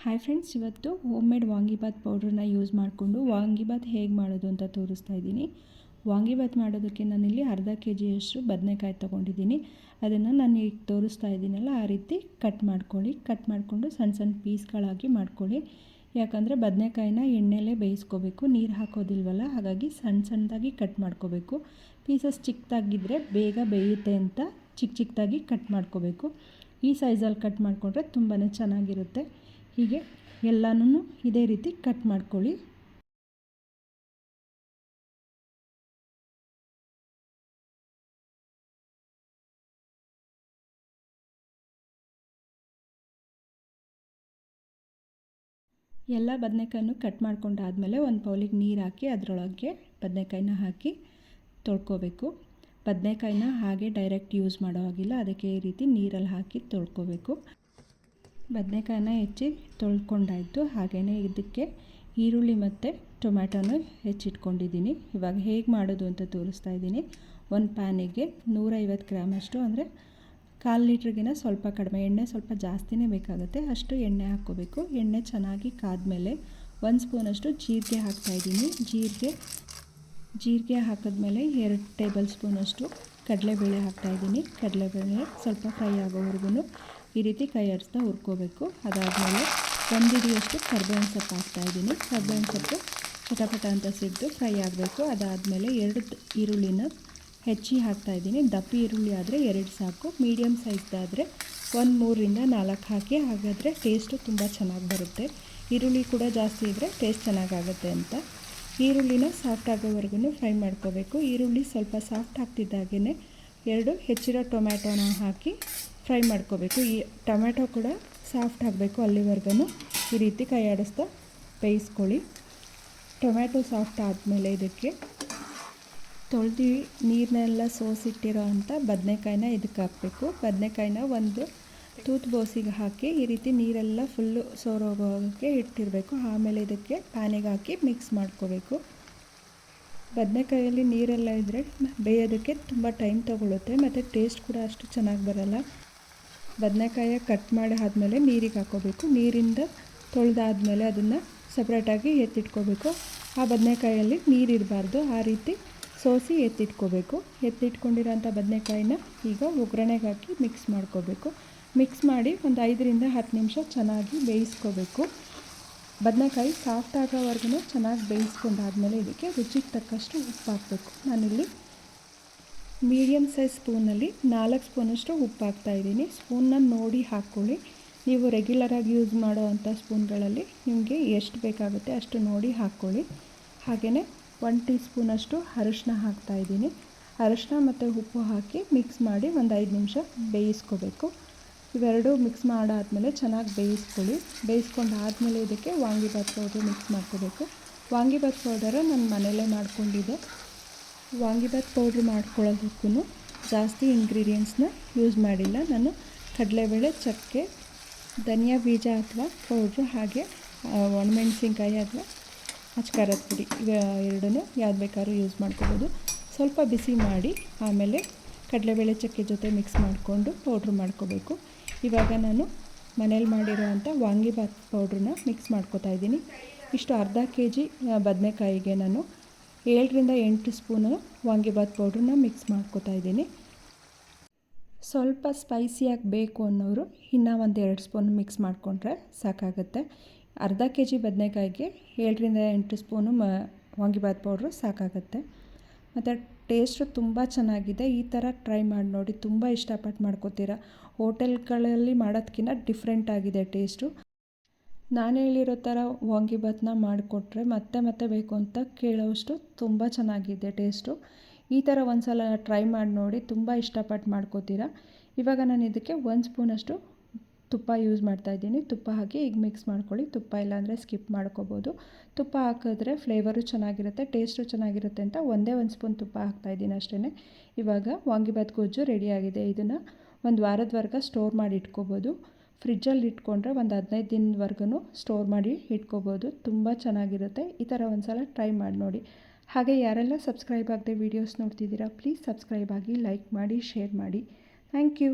Hi friends, ಇವತ್ತು home made vangibath ಪೌಡ್ರನ್ನ use ಮಾಡಿಕೊಂಡು ವಾಂಗಿಬಾತ್ ಹೇಗೆ ಮಾಡೋದು ಅಂತ ತೋರಿಸ್ತಾ ಇದ್ದೀನಿ. ವಾಂಗಿಬಾತ್ ಮಾಡೋದಕ್ಕೆ ನಾನಿಲ್ಲಿ ಅರ್ಧ ಕೆಜಿಯಷ್ಟು ಬದನೆಕಾಯಿ ತೊಗೊಂಡಿದ್ದೀನಿ. ಅದನ್ನು ನಾನು ಈಗ ತೋರಿಸ್ತಾ ಇದ್ದೀನಲ್ಲ ಆ ರೀತಿ ಕಟ್ ಮಾಡ್ಕೊಳ್ಳಿ. ಕಟ್ ಮಾಡಿಕೊಂಡು ಸಣ್ಣ ಸಣ್ಣ ಪೀಸ್ಗಳಾಗಿ ಮಾಡ್ಕೊಳ್ಳಿ. ಯಾಕಂದರೆ ಬದನೆಕಾಯಿನ ಎಣ್ಣೆಲೇ ಬೇಯಿಸ್ಕೋಬೇಕು, ನೀರು ಹಾಕೋದಿಲ್ವಲ್ಲ, ಹಾಗಾಗಿ ಸಣ್ಣ ಸಣ್ಣದಾಗಿ ಕಟ್ ಮಾಡ್ಕೋಬೇಕು. ಪೀಸಸ್ ಚಿಕ್ಕದಾಗಿದ್ದರೆ ಬೇಗ ಬೇಯುತ್ತೆ ಅಂತ ಚಿಕ್ಕ ಚಿಕ್ಕದಾಗಿ ಕಟ್ ಮಾಡ್ಕೋಬೇಕು. ಈ ಸೈಜಲ್ಲಿ ಕಟ್ ಮಾಡಿಕೊಂಡ್ರೆ ತುಂಬಾ ಚೆನ್ನಾಗಿರುತ್ತೆ. ಹೀಗೆ ಎಲ್ಲನೂ ಇದೇ ರೀತಿ ಕಟ್ ಮಾಡ್ಕೊಳ್ಳಿ. ಎಲ್ಲ ಬದನೆಕಾಯನ್ನು ಕಟ್ ಮಾಡ್ಕೊಂಡಾದಮೇಲೆ ಒಂದು ಬೌಲಿಗೆ ನೀರು ಹಾಕಿ ಅದರೊಳಗೆ ಬದನೆಕಾಯಿನ ಹಾಕಿ ತೊಳ್ಕೊಬೇಕು. ಬದನೆಕಾಯಿನ ಹಾಗೆ ಡೈರೆಕ್ಟ್ ಯೂಸ್ ಮಾಡೋ ಹಾಗಿಲ್ಲ, ಅದಕ್ಕೆ ಈ ರೀತಿ ನೀರಲ್ಲಿ ಹಾಕಿ ತೊಳ್ಕೊಬೇಕು. ಬದನೆಕಾಯಿನ ಹೆಚ್ಚಿ ತೊಳ್ಕೊಂಡಾಯಿತು. ಹಾಗೆಯೇ ಇದಕ್ಕೆ ಈರುಳ್ಳಿ ಮತ್ತು ಟೊಮ್ಯಾಟೊನ ಹೆಚ್ಚಿಟ್ಕೊಂಡಿದ್ದೀನಿ. ಇವಾಗ ಹೇಗೆ ಮಾಡೋದು ಅಂತ ತೋರಿಸ್ತಾ ಇದ್ದೀನಿ. ಒಂದು ಪ್ಯಾನಿಗೆ 150 ಗ್ರಾಮಷ್ಟು, ಅಂದರೆ 1/4 ಲೀಟ್ರಿಗಿನ ಸ್ವಲ್ಪ ಕಡಿಮೆ, ಎಣ್ಣೆ ಸ್ವಲ್ಪ ಜಾಸ್ತಿನೇ ಬೇಕಾಗುತ್ತೆ, ಅಷ್ಟು ಎಣ್ಣೆ ಹಾಕ್ಕೋಬೇಕು. ಎಣ್ಣೆ ಚೆನ್ನಾಗಿ ಕಾದ್ಮೇಲೆ 1 ಸ್ಪೂನಷ್ಟು ಜೀರಿಗೆ ಹಾಕ್ತಾಯಿದ್ದೀನಿ. ಜೀರಿಗೆ ಹಾಕಿದ್ಮೇಲೆ 2 ಟೇಬಲ್ ಸ್ಪೂನಷ್ಟು ಕಡಲೆಬೇಳೆ ಹಾಕ್ತಾಯಿದ್ದೀನಿ. ಕಡಲೆಬೇಳೆ ಸ್ವಲ್ಪ ಫ್ರೈ ಆಗೋವರೆಗೂ ಈ ರೀತಿ ಕೈ ಆಡಿಸ್ತಾ ಹುರ್ಕೋಬೇಕು. ಅದಾದಮೇಲೆ 1 ಹಿಡಿಯಷ್ಟು ಕರ್ಬೇವಿನ ಸೊಪ್ಪು ಹಾಕ್ತಾಯಿದ್ದೀನಿ. ಕರ್ಬೇವಿನ ಸೊಪ್ಪು ಚಟಪಟ ಅಂತ ಸಿಡ್ದು ಫ್ರೈ ಆಗಬೇಕು. ಅದಾದಮೇಲೆ 2 ಈರುಳ್ಳಿನ ಹೆಚ್ಚಿ ಹಾಕ್ತಾಯಿದ್ದೀನಿ. ದಪ್ಪ ಈರುಳ್ಳಿ ಆದರೆ 2 ಸಾಕು, ಮೀಡಿಯಮ್ ಸೈಜ್ದಾದರೆ 3ರಿಂದ 4 ಹಾಕಿ, ಹಾಗಾದರೆ ಟೇಸ್ಟು ತುಂಬ ಚೆನ್ನಾಗಿ ಬರುತ್ತೆ. ಈರುಳ್ಳಿ ಕೂಡ ಜಾಸ್ತಿ ಇದ್ದರೆ ಟೇಸ್ಟ್ ಚೆನ್ನಾಗಾಗುತ್ತೆ ಅಂತ. ಈರುಳ್ಳಿನ ಸಾಫ್ಟ್ ಆಗೋವರೆಗೂ ಫ್ರೈ ಮಾಡ್ಕೋಬೇಕು. ಈರುಳ್ಳಿ ಸ್ವಲ್ಪ ಸಾಫ್ಟ್ ಆಗ್ತಿದ್ದಾಗೇ 2 ಹೆಚ್ಚಿರೋ ಟೊಮ್ಯಾಟೋನ ಹಾಕಿ ಫ್ರೈ ಮಾಡ್ಕೋಬೇಕು. ಈ ಟೊಮ್ಯಾಟೊ ಕೂಡ ಸಾಫ್ಟ್ ಆಗಬೇಕು, ಅಲ್ಲಿವರೆಗೂ ಈ ರೀತಿ ಕೈ ಆಡಿಸ್ತಾ ಬೇಯಿಸ್ಕೊಳ್ಳಿ. ಟೊಮ್ಯಾಟೊ ಸಾಫ್ಟ್ ಆದಮೇಲೆ ಇದಕ್ಕೆ ತೊಳೆದು ನೀರನ್ನೆಲ್ಲ ಸೋಸಿಟ್ಟಿರೋ ಅಂಥ ಬದನೆಕಾಯಿನ ಇದಕ್ಕೆ ಹಾಕಬೇಕು. ಬದನೆಕಾಯಿನ ಒಂದು ತೂತು ಬೋಸಿಗೆ ಹಾಕಿ ಈ ರೀತಿ ನೀರೆಲ್ಲ ಫುಲ್ಲು ಸೋರೋಗೋಕ್ಕೆ ಇಟ್ಟಿರಬೇಕು. ಆಮೇಲೆ ಇದಕ್ಕೆ ಪ್ಯಾನಿಗೆ ಹಾಕಿ ಮಿಕ್ಸ್ ಮಾಡ್ಕೋಬೇಕು. ಬದನೆಕಾಯಲ್ಲಿ ನೀರೆಲ್ಲ ಇದ್ದರೆ ಬೇಯೋದಕ್ಕೆ ತುಂಬ ಟೈಮ್ ತೊಗೊಳುತ್ತೆ ಮತ್ತು ಟೇಸ್ಟ್ ಕೂಡ ಅಷ್ಟು ಚೆನ್ನಾಗಿ ಬರೋಲ್ಲ. ಬದನೆಕಾಯ ಕಟ್ ಮಾಡಿ ಆದಮೇಲೆ ನೀರಿಗೆ ಹಾಕ್ಕೋಬೇಕು. ನೀರಿಂದ ತೊಳೆದಾದ್ಮೇಲೆ ಅದನ್ನು ಸಪ್ರೇಟಾಗಿ ಎತ್ತಿಟ್ಕೋಬೇಕು. ಆ ಬದನೆಕಾಯಲ್ಲಿ ನೀರಿರಬಾರ್ದು, ಆ ರೀತಿ ಸೋಸಿ ಎತ್ತಿಟ್ಕೋಬೇಕು. ಎತ್ತಿಟ್ಕೊಂಡಿರೋಂಥ ಬದನೆಕಾಯಿನ ಈಗ ಒಗ್ಗರಣೆಗೆ ಹಾಕಿ ಮಿಕ್ಸ್ ಮಾಡ್ಕೋಬೇಕು. ಮಿಕ್ಸ್ ಮಾಡಿ ಒಂದು 5ರಿಂದ 10 ನಿಮಿಷ ಚೆನ್ನಾಗಿ ಬೇಯಿಸ್ಕೋಬೇಕು. ಬದನೆಕಾಯಿ ಸಾಫ್ಟ್ ಆಗೋವರೆಗೂ ಚೆನ್ನಾಗಿ ಬೇಯಿಸ್ಕೊಂಡಾದಮೇಲೆ ಇದಕ್ಕೆ ರುಚಿಗೆ ತಕ್ಕಷ್ಟು ಉಪ್ಪು ಹಾಕಬೇಕು. ನಾನಿಲ್ಲಿ ಮೀಡಿಯಮ್ ಸೈಜ್ ಸ್ಪೂನಲ್ಲಿ 4 ಸ್ಪೂನಷ್ಟು ಉಪ್ಪು ಹಾಕ್ತಾಯಿದ್ದೀನಿ. ಸ್ಪೂನ್ನ ನೋಡಿ ಹಾಕ್ಕೊಳ್ಳಿ. ನೀವು ರೆಗ್ಯುಲರಾಗಿ ಯೂಸ್ ಮಾಡೋ ಅಂಥ ಸ್ಪೂನ್ಗಳಲ್ಲಿ ನಿಮಗೆ ಎಷ್ಟು ಬೇಕಾಗುತ್ತೆ ಅಷ್ಟು ನೋಡಿ ಹಾಕ್ಕೊಳ್ಳಿ. ಹಾಗೆಯೇ 1 ಟೀ ಸ್ಪೂನಷ್ಟು ಅರಿಶಿನ ಹಾಕ್ತಾಯಿದ್ದೀನಿ. ಅರಿಶಿನ ಮತ್ತು ಉಪ್ಪು ಹಾಕಿ ಮಿಕ್ಸ್ ಮಾಡಿ ಒಂದು 5 ನಿಮಿಷ ಬೇಯಿಸ್ಕೋಬೇಕು. ಇವೆರಡೂ ಮಿಕ್ಸ್ ಮಾಡಾದಮೇಲೆ ಚೆನ್ನಾಗಿ ಬೇಯಿಸ್ಕೊಳ್ಳಿ. ಬೇಯಿಸ್ಕೊಂಡಾದಮೇಲೆ ಇದಕ್ಕೆ ವಾಂಗಿಬಾತ್ ಪೌಡ್ರ್ ಮಿಕ್ಸ್ ಮಾಡ್ಕೋಬೇಕು. ವಾಂಗಿಬಾತ್ ಪೌಡರ ನಾನು ಮನೆಯಲ್ಲೇ ಮಾಡ್ಕೊಂಡಿದ್ದೆ. ವಾಂಗಿಬಾತ್ ಪೌಡ್ರ್ ಮಾಡ್ಕೊಳ್ಳೋದಕ್ಕೂ ಜಾಸ್ತಿ ಇಂಗ್ರೀಡಿಯೆಂಟ್ಸ್ನ ಯೂಸ್ ಮಾಡಿಲ್ಲ. ನಾನು ಕಡಲೆಬೇಳೆ, ಚಕ್ಕೆ, ಧನಿಯಾ ಬೀಜ ಅಥವಾ ಪೌಡ್ರು, ಹಾಗೆ ಒಣಮೆಣಸಿನ್ಕಾಯಿ ಅಥವಾ ಅಚ್ಕಾರದ ಪುಡಿ, ಇವೆರಡೂ ಯಾವ್ದು ಬೇಕಾದ್ರೂ ಯೂಸ್ ಮಾಡ್ಕೋಬೋದು. ಸ್ವಲ್ಪ ಬಿಸಿ ಮಾಡಿ ಆಮೇಲೆ ಕಡಲೆಬೇಳೆ, ಚಕ್ಕೆ ಜೊತೆ ಮಿಕ್ಸ್ ಮಾಡಿಕೊಂಡು ಪೌಡ್ರ್ ಮಾಡ್ಕೋಬೇಕು. ಇವಾಗ ನಾನು ಮನೇಲಿ ಮಾಡಿರೋ ಅಂಥ ವಾಂಗಿಬಾತ್ ಪೌಡ್ರನ್ನ ಮಿಕ್ಸ್ ಮಾಡ್ಕೋತಾ ಇದ್ದೀನಿ. ಇಷ್ಟು ಅರ್ಧ ಕೆಜಿ ಬದನೆಕಾಯಿಗೆ ನಾನು 7ರಿಂದ 8 ಸ್ಪೂನು ವಾಂಗಿಬಾತ್ ಪೌಡ್ರನ್ನ ಮಿಕ್ಸ್ ಮಾಡ್ಕೋತಾ ಇದ್ದೀನಿ. ಸ್ವಲ್ಪ ಸ್ಪೈಸಿಯಾಗಿ ಬೇಕು ಅನ್ನೋರು ಇನ್ನೂ ಒಂದು 2 ಸ್ಪೂನ್ ಮಿಕ್ಸ್ ಮಾಡಿಕೊಂಡ್ರೆ ಸಾಕಾಗುತ್ತೆ. ಅರ್ಧ ಕೆಜಿ ಬದನೆಕಾಯಿಗೆ 7ರಿಂದ 8 ಸ್ಪೂನು ವಾಂಗಿಬಾತ್ ಪೌಡ್ರು ಸಾಕಾಗುತ್ತೆ. ಮತ್ತು ಟೇಸ್ಟು ತುಂಬ ಚೆನ್ನಾಗಿದೆ. ಈ ಥರ ಟ್ರೈ ಮಾಡಿ ನೋಡಿ, ತುಂಬ ಇಷ್ಟಪಟ್ಟು ಮಾಡ್ಕೋತೀರ. ಹೋಟೆಲ್ಗಳಲ್ಲಿ ಮಾಡೋದಕ್ಕಿಂತ ಡಿಫ್ರೆಂಟ್ ಆಗಿದೆ ಟೇಸ್ಟು. ನಾನು ಹೇಳಿರೋ ಥರ ವಾಂಗಿಬಾತ್ನ ಮಾಡಿಕೊಟ್ರೆ ಮತ್ತೆ ಮತ್ತೆ ಬೇಕು ಅಂತ ಕೇಳೋವಷ್ಟು ತುಂಬ ಚೆನ್ನಾಗಿದೆ ಟೇಸ್ಟು. ಈ ಥರ ಒಂದು ಸಲ ಟ್ರೈ ಮಾಡಿ ನೋಡಿ, ತುಂಬ ಇಷ್ಟಪಟ್ಟು ಮಾಡ್ಕೋತೀರ. ಇವಾಗ ನಾನು ಇದಕ್ಕೆ 1 ಸ್ಪೂನಷ್ಟು ತುಪ್ಪ ಯೂಸ್ ಮಾಡ್ತಾಯಿದ್ದೀನಿ. ತುಪ್ಪ ಹಾಕಿ ಈಗ ಮಿಕ್ಸ್ ಮಾಡ್ಕೊಳ್ಳಿ. ತುಪ್ಪ ಇಲ್ಲಾಂದರೆ ಸ್ಕಿಪ್ ಮಾಡ್ಕೋಬೋದು. ತುಪ್ಪ ಹಾಕಿದ್ರೆ ಫ್ಲೇವರು ಚೆನ್ನಾಗಿರುತ್ತೆ, ಟೇಸ್ಟು ಚೆನ್ನಾಗಿರುತ್ತೆ ಅಂತ ಒಂದೇ 1 ಸ್ಪೂನ್ ತುಪ್ಪ ಹಾಕ್ತಾಯಿದ್ದೀನಿ ಅಷ್ಟೇ. ಇವಾಗ ವಾಂಗಿಬಾತ್ ಗೊಜ್ಜು ರೆಡಿಯಾಗಿದೆ. ಇದನ್ನು ಒಂದು ವಾರದವರೆಗೆ ಸ್ಟೋರ್ ಮಾಡಿ ಇಟ್ಕೋಬೋದು. ಫ್ರಿಜ್ಜಲ್ಲಿ ಇಟ್ಕೊಂಡ್ರೆ ಒಂದು 15 ದಿನದವರೆಗೂ ಸ್ಟೋರ್ ಮಾಡಿ ಇಟ್ಕೋಬೋದು. ತುಂಬ ಚೆನ್ನಾಗಿರುತ್ತೆ. ಈ ಥರ ಒಂದು ಸಲ ಟ್ರೈ ಮಾಡಿ ನೋಡಿ. ಹಾಗೆ ಯಾರೆಲ್ಲ ಸಬ್ಸ್ಕ್ರೈಬ್ ಆಗದೆ ವೀಡಿಯೋಸ್ ನೋಡ್ತಿದ್ದೀರಾ, ಪ್ಲೀಸ್ ಸಬ್ಸ್ಕ್ರೈಬ್ ಆಗಿ, ಲೈಕ್ ಮಾಡಿ, ಶೇರ್ ಮಾಡಿ. Thank you.